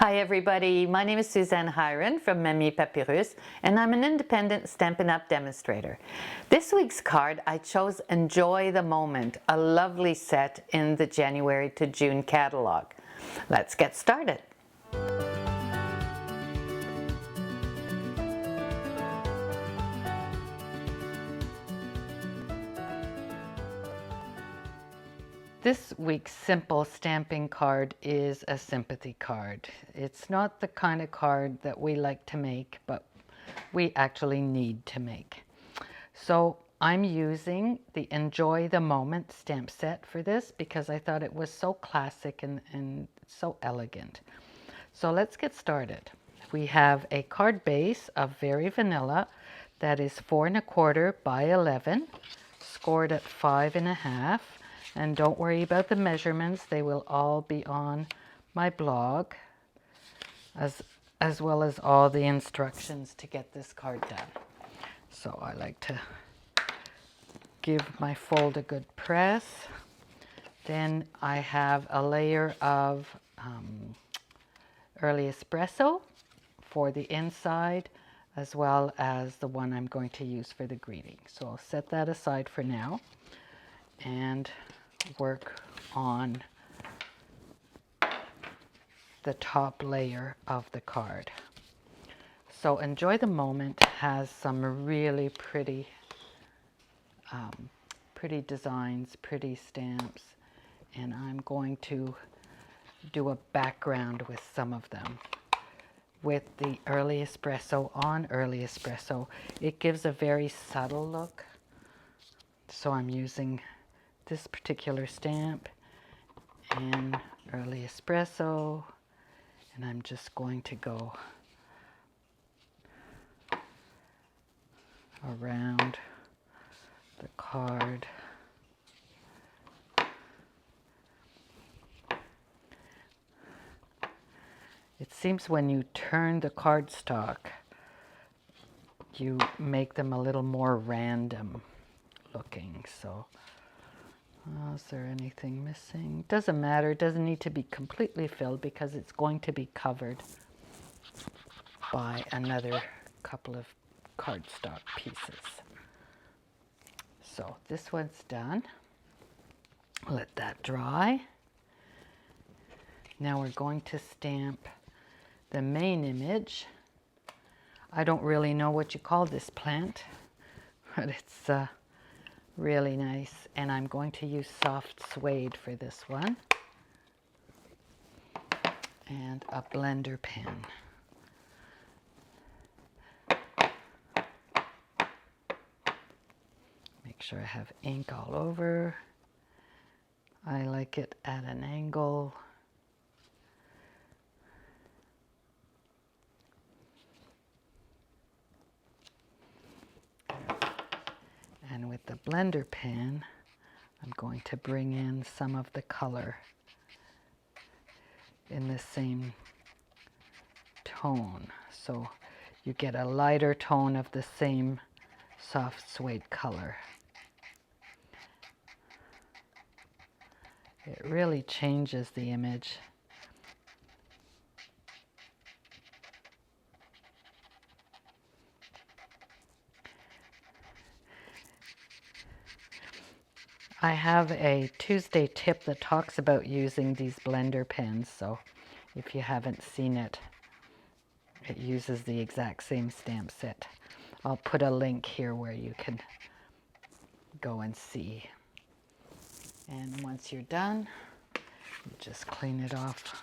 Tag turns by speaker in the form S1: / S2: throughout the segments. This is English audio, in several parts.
S1: Hi everybody, my name is Suzanne Hiron from Mamie Papyrus and I'm an independent Stampin' Up! Demonstrator. This week's card I chose Enjoy the Moment, a lovely set in the January to June catalog. Let's get started. This week's simple stamping card is a sympathy card. It's not the kind of card that we like to make, but we actually need to make. So I'm using the Enjoy the Moment stamp set for this because I thought it was so classic and so elegant. So let's get started. We have a card base of Very Vanilla that is 4 1/4 by 11, scored at 5 1/2. And don't worry about the measurements, they will all be on my blog, as well as all the instructions to get this card done. So I like to give my fold a good press. Then I have a layer of early espresso for the inside, as well as the one I'm going to use for the greeting. So I'll set that aside for now and work on the top layer of the card. So Enjoy the Moment has some really pretty designs, pretty stamps, and I'm going to do a background with some of them. With the Early Espresso on Early Espresso, it gives a very subtle look. So I'm using this particular stamp and Early Espresso, and I'm just going to go around the card. It seems when you turn the cardstock, you make them a little more random looking. So, is there anything missing? Doesn't matter. It doesn't need to be completely filled because it's going to be covered by another couple of cardstock pieces. So this one's done. Let that dry. Now we're going to stamp the main image. I don't really know what you call this plant, but it's really nice, and I'm going to use soft suede for this one and a blender pen. Make sure I have ink all over. I like it at an angle. And with the blender pen, I'm going to bring in some of the color in the same tone. So you get a lighter tone of the same soft suede color. It really changes the image. I have a Tuesday tip that talks about using these blender pens, so if you haven't seen it, it uses the exact same stamp set. I'll put a link here where you can go and see. And once you're done, you just clean it off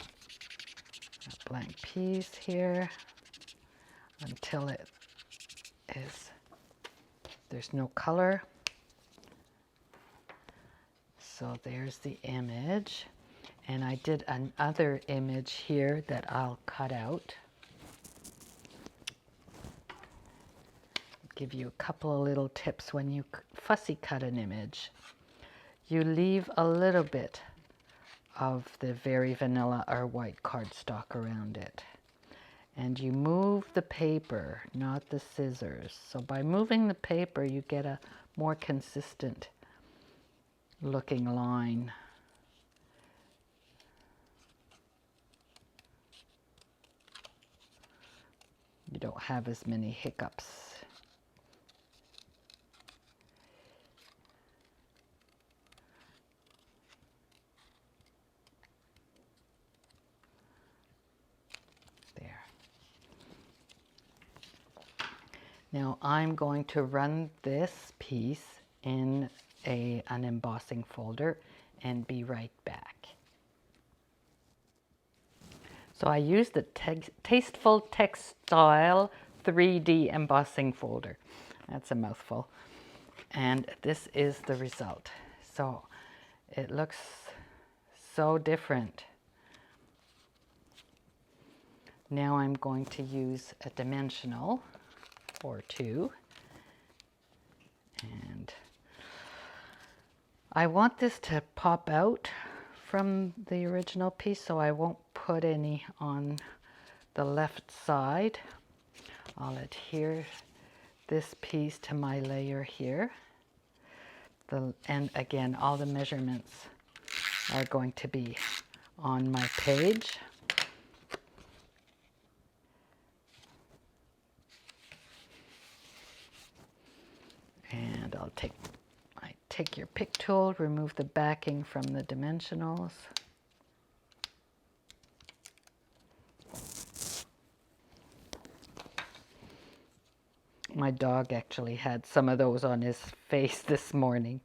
S1: a blank piece here until there's no color. So there's the image, and I did another image here that I'll cut out. Give you a couple of little tips when you fussy cut an image. You leave a little bit of the Very Vanilla or white cardstock around it, and you move the paper, not the scissors. So by moving the paper, you get a more consistent looking line. don't have as many hiccups. There. Now I'm going to run this piece in an embossing folder and be right back. So I used the Tasteful Textile 3D embossing folder. That's a mouthful. And this is the result. So it looks so different. Now I'm going to use a dimensional or two. And I want this to pop out from the original piece, so I won't put any on the left side. I'll adhere this piece to my layer here. And again, all the measurements are going to be on my page. And I'll take your pick tool, remove the backing from the dimensionals. My dog actually had some of those on his face this morning.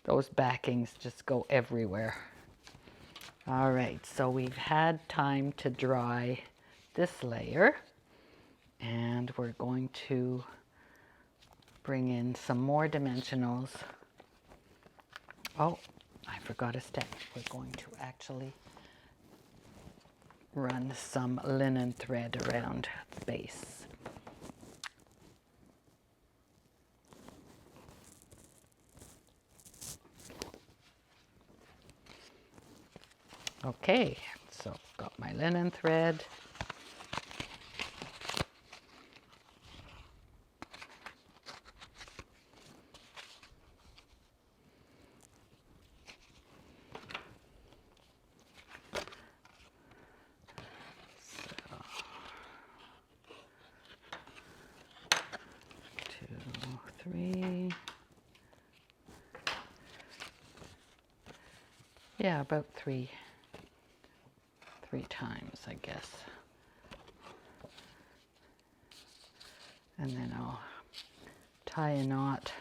S1: Those backings just go everywhere. All right, so we've had time to dry this layer, and we're going to bring in some more dimensionals. Oh, I forgot a step. We're going to actually run some linen thread around the base. Okay, so got my linen thread. Three. Yeah, about three times, I guess. And then I'll tie a knot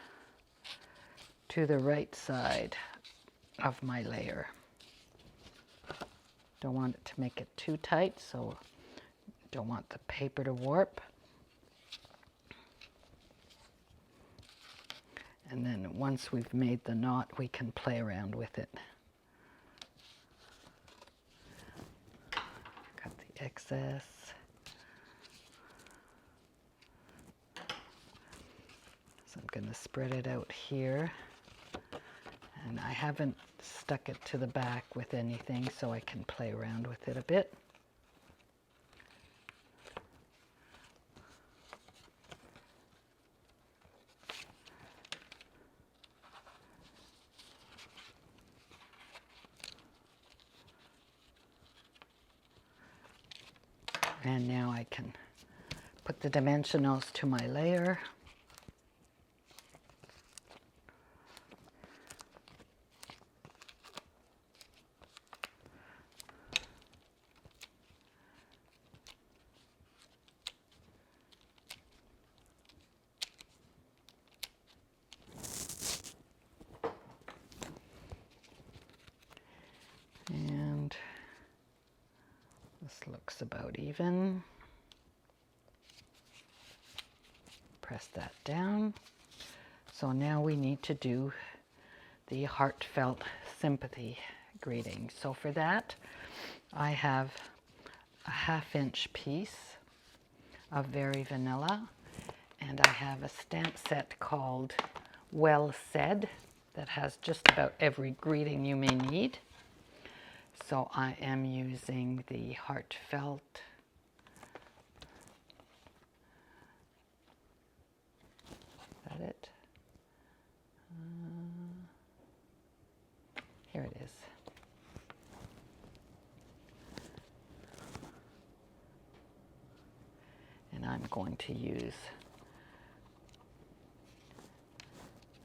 S1: to the right side of my layer. Don't want it to make it too tight, so don't want the paper to warp. And then once we've made the knot, we can play around with it. Cut the excess. So I'm going to spread it out here. And I haven't stuck it to the back with anything, so I can play around with it a bit. And now I can put the dimensionals to my layer. And this looks about even. Press that down. So now we need to do the heartfelt sympathy greeting. So for that, I have a 1/2 inch piece of Very Vanilla, and I have a stamp set called Well Said that has just about every greeting you may need. So I am using the heartfelt. Is that it? Here it is. I'm going to use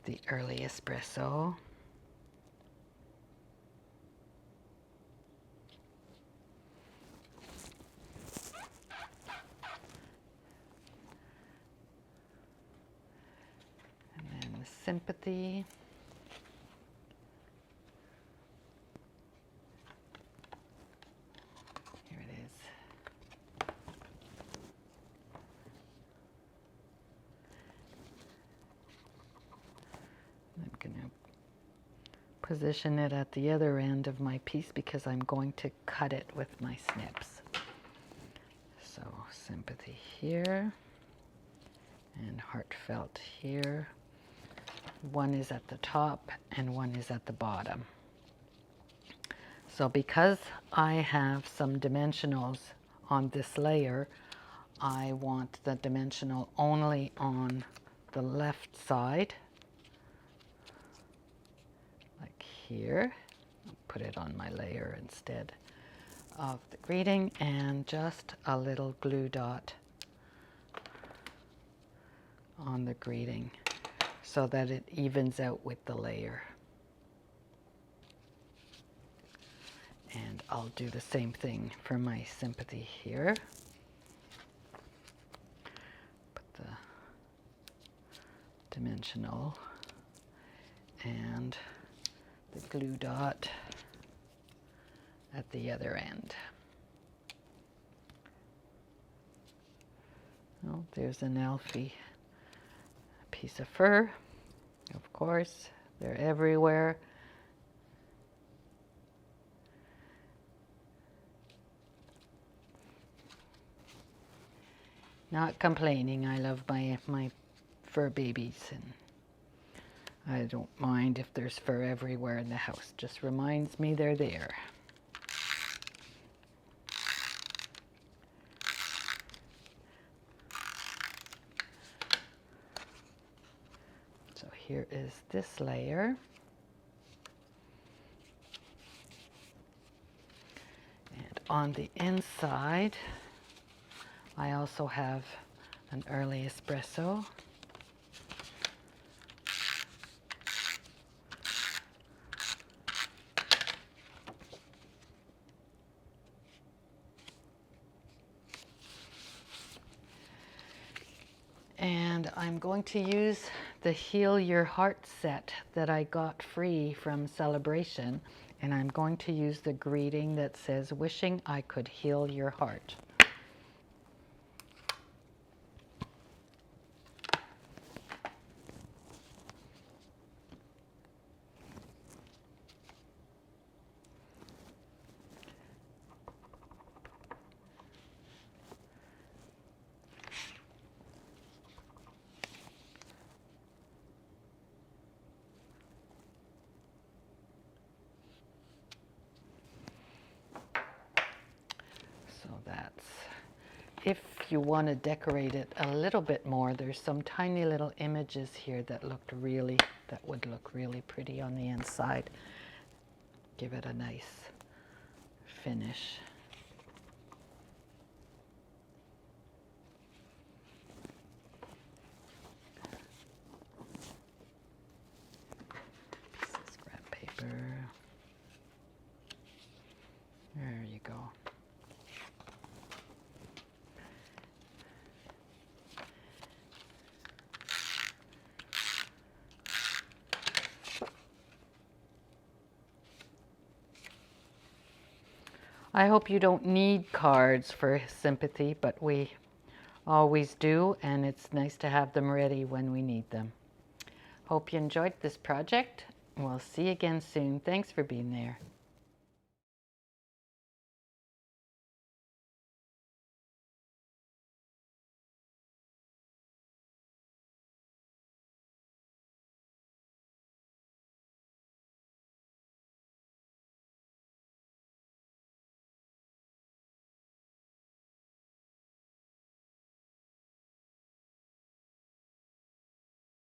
S1: the early espresso. And then the sympathy. Here it is. I'm going to position it at the other end of my piece because I'm going to cut it with my snips. So sympathy here and heartfelt here. One is at the top and one is at the bottom. So because I have some dimensionals on this layer, I want the dimensional only on the left side, like here. I'll put it on my layer instead of the greeting, and just a little glue dot on the greeting so that it evens out with the layer. And I'll do the same thing for my sympathy here. Put the dimensional and the glue dot at the other end. Oh, there's an Alfie piece of fur. Of course, they're everywhere. Not complaining. I love my fur babies, and I don't mind if there's fur everywhere in the house. Just reminds me they're there. So here is this layer. And on the inside, I also have an early espresso. And I'm going to use the Heal Your Heart set that I got free from Celebration. And I'm going to use the greeting that says, "Wishing I could heal your heart." So that's, if you want to decorate it a little bit more, there's some tiny little images here that would look really pretty on the inside. Give it a nice finish. This is scrap paper. There you go. I hope you don't need cards for sympathy, but we always do, and it's nice to have them ready when we need them. Hope you enjoyed this project. We'll see you again soon. Thanks for being there.